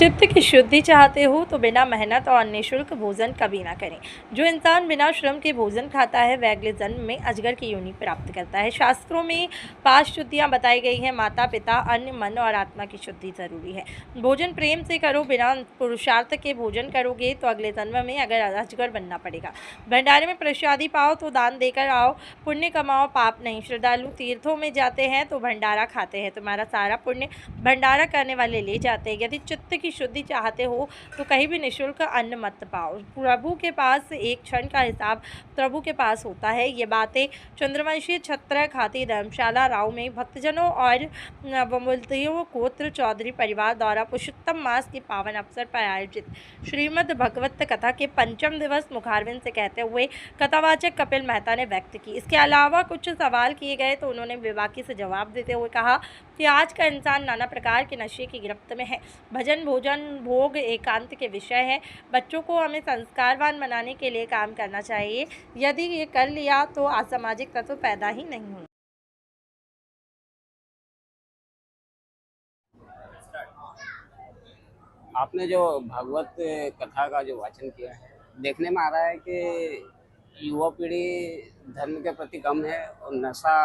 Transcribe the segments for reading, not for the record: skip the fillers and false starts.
चित्त की शुद्धि चाहते हो तो बिना मेहनत और निःशुल्क भोजन कभी ना करें। जो इंसान बिना श्रम के भोजन खाता है वह अगले जन्म में अजगर की योनि प्राप्त करता है। शास्त्रों में 5 शुद्धियाँ बताई गई हैं। माता पिता, अन्न, मन और आत्मा की शुद्धि जरूरी है। भोजन प्रेम से करो। बिना पुरुषार्थ के भोजन करोगे तो अगले जन्म में अगर अजगर बनना पड़ेगा। भंडारे में प्रसादी पाओ तो दान देकर आओ। पुण्य कमाओ, पाप नहीं। श्रद्धालु तीर्थों में जाते हैं तो भंडारा खाते हैं। तुम्हारा सारा पुण्य भंडारा करने वाले ले जाते हैं। यदि चित्त की शुद्धि चाहते हो तो कहीं भी निःशुल्क अन्न मत पाओ। प्रभु के पास एक क्षण का हिसाब प्रभु के पास होता है। ये बातें चंद्रवंशी छत्र खाती धर्मशाला राव में भक्तजनों और नवमुल्तियों गोत्र चौधरी परिवार द्वारा पुरुषोत्तम मास के पावन अवसर पर आयोजित श्रीमद् भगवत कथा के पंचम दिवस मुखारविंद से कहते हुए कथावाचक कपिल मेहता ने व्यक्त की। इसके अलावा कुछ सवाल किए गए तो उन्होंने बेबाकी से जवाब देते हुए कहा कि आज का इंसान नाना प्रकार के नशे की गिरफ्त में है। भजन, भोजन, भोग एकांत के विषय है। बच्चों को हमें संस्कारवान बनाने के लिए काम करना चाहिए। यदि ये कर लिया तो असामाजिक तत्व पैदा ही नहीं होंगे। आपने जो भागवत कथा का जो वाचन किया है, देखने में आ रहा है कि युवा पीढ़ी धर्म के प्रति कम है और नशा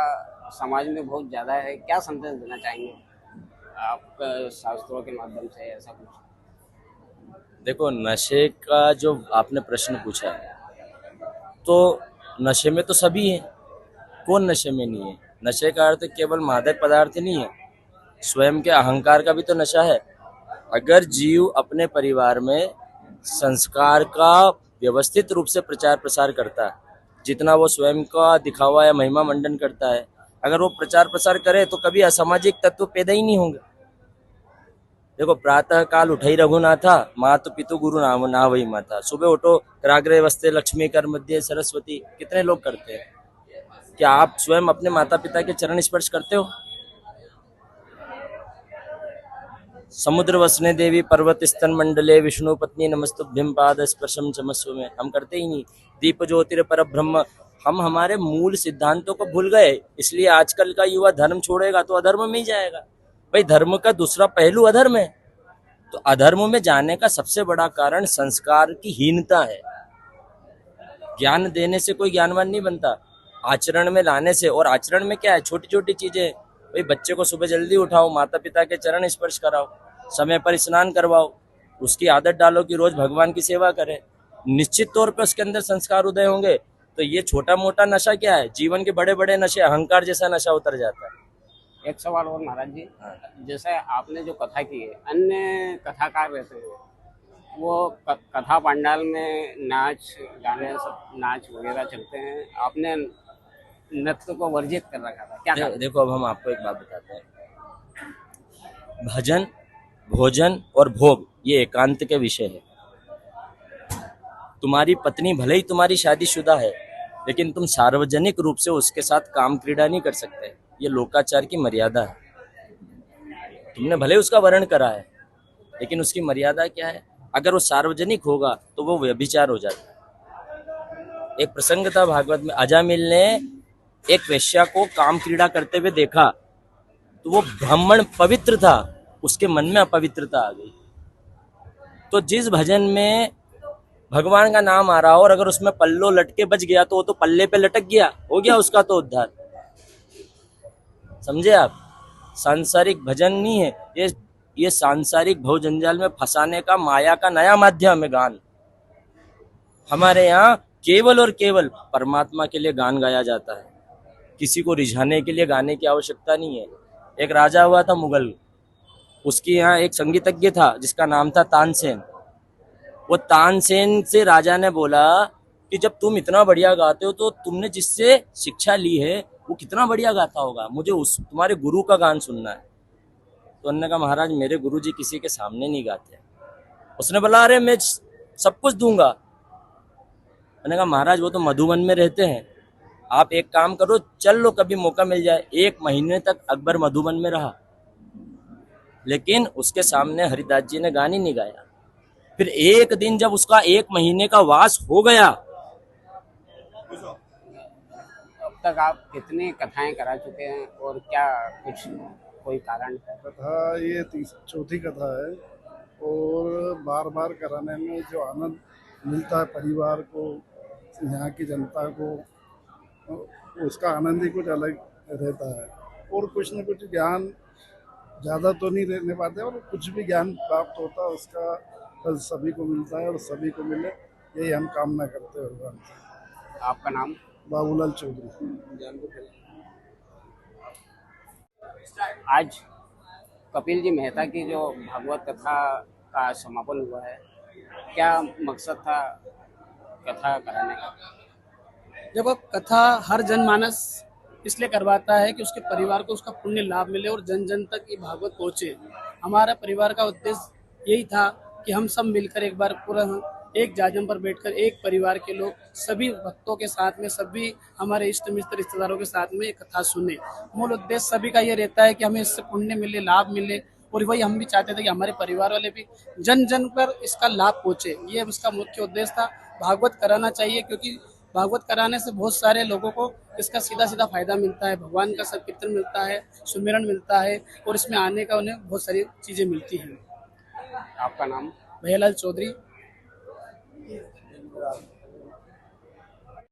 समाज में बहुत ज़्यादा है। क्या संदेश देना चाहेंगे आप शास्त्रों के माध्यम से, ऐसा कुछ? देखो, नशे का जो आपने प्रश्न पूछा है, तो नशे में तो सभी हैं। कौन नशे में नहीं है? नशे का अर्थ केवल मादक पदार्थ नहीं है, स्वयं के अहंकार का भी तो नशा है। अगर जीव अपने परिवार में संस्कार का व्यवस्थित रूप से प्रचार प्रसार करता है, जितना वो स्वयं का दिखावा या महिमा मंडन करता है, अगर वो प्रचार प्रसार करे तो कभी असामाजिक तत्व पैदा ही नहीं होंगे। देखो, प्रातः काल उठई रघुनाथा, मातु पितु गुरु नाम ना वही माता। सुबह उठो, कराग्रे वस्ते लक्ष्मी कर मध्य सरस्वती। कितने लोग करते हैं? क्या आप स्वयं अपने माता पिता के चरण स्पर्श करते हो? समुद्र वसने देवी पर्वत स्तन मंडले विष्णु पत्नी नमस्तुभ्यं पाद स्पर्शम चमस्व में हम करते ही नहीं। दीप ज्योतिर पर ब्रह्म। हम हमारे मूल सिद्धांतों को भूल गए, इसलिए आजकल का युवा धर्म छोड़ेगा तो अधर्म में ही जाएगा। भाई, धर्म का दूसरा पहलू अधर्म है। तो अधर्म में जाने का सबसे बड़ा कारण संस्कार की हीनता है। ज्ञान देने से कोई ज्ञानवान नहीं बनता, आचरण में लाने से। और आचरण में क्या है? छोटी छोटी चीजें। भाई, बच्चे को सुबह जल्दी उठाओ, माता पिता के चरण स्पर्श कराओ, समय पर स्नान करवाओ, उसकी आदत डालो कि रोज भगवान की सेवा करे। निश्चित तौर पे उसके अंदर संस्कार उदय होंगे। तो ये छोटा मोटा नशा क्या है? जीवन के बड़े बड़े नशे, अहंकार जैसा नशा उतर जाता है। एक सवाल और महाराज जी, जैसे आपने जो कथा की है, अन्य कथाकार रहते हैं, वो कथा पंडाल में नाच गाने, सब नाच वगैरह चलते हैं। आपने नृत्य को वर्जित कर रखा था, क्या कारण? देखो, अब हम आपको एक बात बताते हैं। भजन, भोजन और भोग ये एकांत के विषय है। तुम्हारी पत्नी भले ही तुम्हारी शादीशुदा है, लेकिन तुम सार्वजनिक रूप से उसके साथ काम क्रीड़ा नहीं कर सकते। ये लोकाचार की मर्यादा है। तुमने भले उसका वर्ण करा है, लेकिन उसकी मर्यादा क्या है? अगर वो सार्वजनिक होगा तो वो व्यभिचार हो जाता है। एक प्रसंग था भागवत में, अजामिल ने एक वेश्या को काम क्रीड़ा करते हुए देखा, तो वो ब्राह्मण पवित्र था, उसके मन में अपवित्रता आ गई। तो जिस भजन में भगवान का नाम आ रहा हो और अगर उसमें पल्लो लटके बच गया तो वो तो पल्ले पे लटक गया, हो गया उसका तो उद्धार। समझे आप? सांसारिक भजन नहीं है ये सांसारिक भव जंजाल में फंसाने का माया का नया माध्यम है गान। हमारे यहाँ केवल और केवल परमात्मा के लिए गान गाया जाता है। किसी को रिझाने के लिए गाने की आवश्यकता नहीं है। एक राजा हुआ था मुगल, उसके यहाँ एक संगीतज्ञ था जिसका नाम था तानसेन। वो तानसेन से राजा ने बोला कि जब तुम इतना बढ़िया गाते हो तो तुमने जिससे शिक्षा ली है वो कितना बढ़िया गाता होगा, मुझे उस तुम्हारे गुरु का गान सुनना है। तो उन्होंने कहा, महाराज मेरे गुरु जी किसी के सामने नहीं गाते। उसने बोला, अरे मैं सब कुछ दूंगा। मैंने कहा, महाराज वो तो मधुबन में रहते हैं, आप एक काम करो, चल लो कभी मौका मिल जाए। 1 महीने तक अकबर मधुबन में रहा, लेकिन उसके सामने हरिदास जी ने गान ही नहीं गाया। फिर एक दिन जब उसका 1 महीने का वास हो गया, अब तक आप कितनी कथाएं करा चुके हैं और क्या कुछ कोई कारण? कथा ये चौथी कथा है। और बार बार कराने में जो आनंद मिलता है परिवार को, यहाँ की जनता को, उसका आनंद ही कुछ अलग रहता है। और कुछ न कुछ ज्ञान ज़्यादा तो नहीं रहने पाते और कुछ भी ज्ञान प्राप्त होता है उसका फल सभी को मिलता है और सभी को मिले, यही हम कामना करते हैं भगवान से। आपका नाम? बाबूलाल चौधरी। आज कपिल जी मेहता की जो भागवत कथा का समापन हुआ है, क्या मकसद था कथा कराने का? देखो, कथा हर जनमानस इसलिए करवाता है कि उसके परिवार को उसका पुण्य लाभ मिले और जन जन तक ये भागवत पहुँचे। हमारा परिवार का उद्देश्य यही था कि हम सब मिलकर एक बार पूरा एक जाजम पर बैठकर एक परिवार के लोग सभी भक्तों के साथ में, सभी हमारे इष्ट मित्र रिश्तेदारों के साथ में ये कथा सुने। मूल उद्देश्य सभी का ये रहता है कि हमें इससे पुण्य मिले, लाभ मिले, और वही हम भी चाहते थे कि हमारे परिवार वाले भी जन जन पर इसका लाभ पहुँचे। ये उसका मुख्य उद्देश्य था। भागवत कराना चाहिए क्योंकि भागवत कराने से बहुत सारे लोगों को इसका सीधा सीधा फायदा मिलता है। भगवान का संकीर्तन मिलता है, सुमिरन मिलता है और इसमें आने का उन्हें बहुत सारी चीज़ें मिलती हैं। आपका नाम? भैयालाल चौधरी।